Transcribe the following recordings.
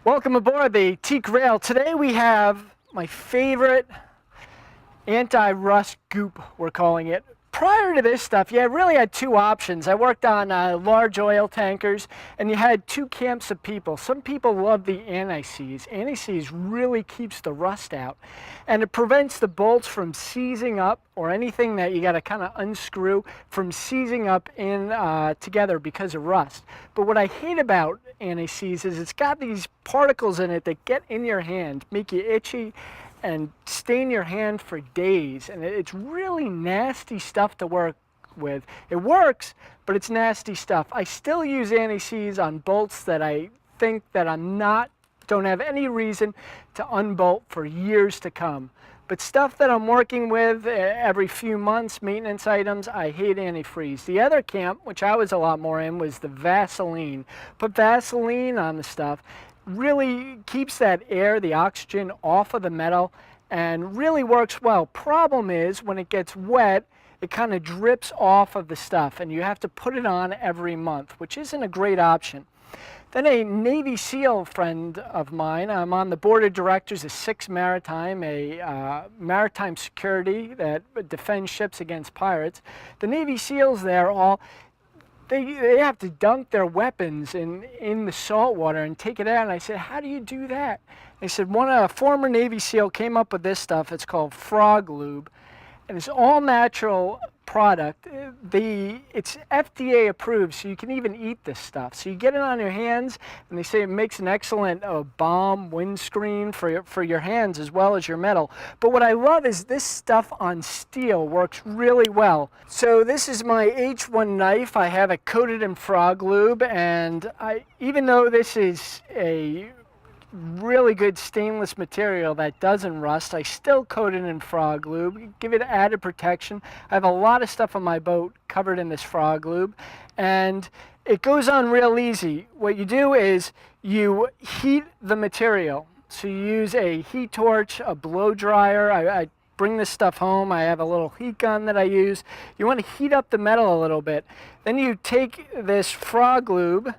Welcome aboard the Teak Rail. Today we have my favorite anti-rust goop, we're calling it. Prior to this stuff, you really had two options. I worked on large oil tankers, and you had two camps of people. Some people love the anti-seize. Anti-seize really keeps the rust out, and it prevents the bolts from seizing up, or anything that you got to kind of unscrew from seizing up in together because of rust. But what I hate about anti-seize is it's got these particles in it that get in your hand, make you itchy, and stain your hand for days, and it's really nasty stuff to work with. It works, but it's nasty stuff. I still use anti-seize on bolts that I think that don't have any reason to unbolt for years to come. But stuff that I'm working with every few months, maintenance items, I hate antifreeze. The other camp, which I was a lot more in, was the Vaseline. Put Vaseline on the stuff. Really keeps that air, the oxygen, off of the metal, and really works well. Problem is, when it gets wet, it kind of drips off of the stuff, and you have to put it on every month, which isn't a great option. Then a Navy SEAL friend of mine, I'm on the board of directors of 6 Maritime, a maritime security that defends ships against pirates. The Navy SEALs there they have to dunk their weapons in the salt water and take it out. And I said, how do you do that? They said, a former Navy SEAL came up with this stuff. It's called frog lube. And it's all natural product. It's FDA approved, so you can even eat this stuff. So you get it on your hands, and they say it makes an excellent balm windscreen for your hands as well as your metal. But what I love is this stuff on steel works really well. So this is my H1 knife. I have it coated in frog lube, and even though this is a really good stainless material that doesn't rust, I still coat it in frog lube, give it added protection. I have a lot of stuff on my boat covered in this frog lube, and it goes on real easy. What you do is you heat the material. So you use a heat torch, a blow dryer. I bring this stuff home. I have a little heat gun that I use. You want to heat up the metal a little bit. Then you take this frog lube,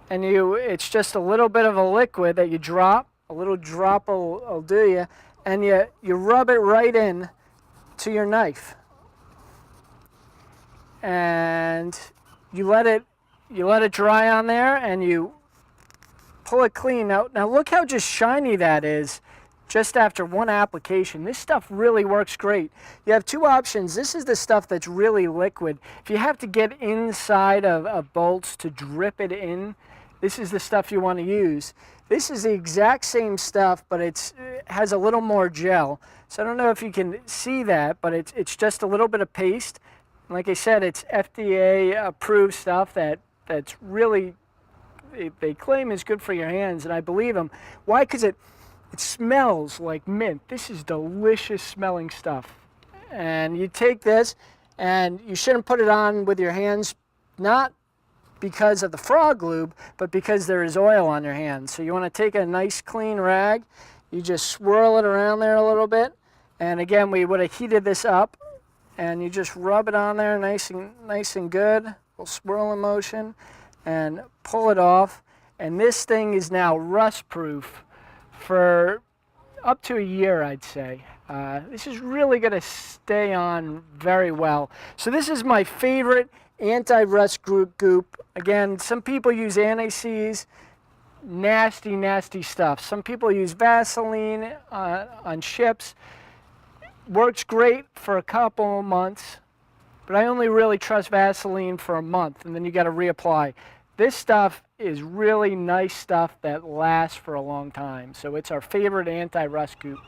and it's just a little bit of a liquid that you drop. A little drop will do you, and you rub it right in to your knife, and you let it dry on there, and you pull it clean. Now look how just shiny that is just after one application. This stuff really works great. You have two options. This is the stuff that's really liquid. If you have to get inside of bolts to drip it in, this is the stuff you want to use. This is the exact same stuff, but it has a little more gel. So I don't know if you can see that, but it's just a little bit of paste. Like I said, it's FDA approved stuff that's really, they claim is good for your hands, and I believe them. Why? Because it smells like mint. This is delicious smelling stuff. And you take this, and you shouldn't put it on with your hands, not because of the frog lube, but because there is oil on your hands. So you want to take a nice clean rag, you just swirl it around there a little bit, and again, we would have heated this up, and you just rub it on there nice and good. We'll swirl in motion and pull it off, and this thing is now rust proof for up to a year, I'd say. This is really going to stay on very well. So this is my favorite anti-rust goop. Again, some people use anti-seize, nasty, nasty stuff. Some people use Vaseline on ships. Works great for a couple months, but I only really trust Vaseline for a month, and then you got to reapply. This stuff is really nice stuff that lasts for a long time. So it's our favorite anti-rust goop.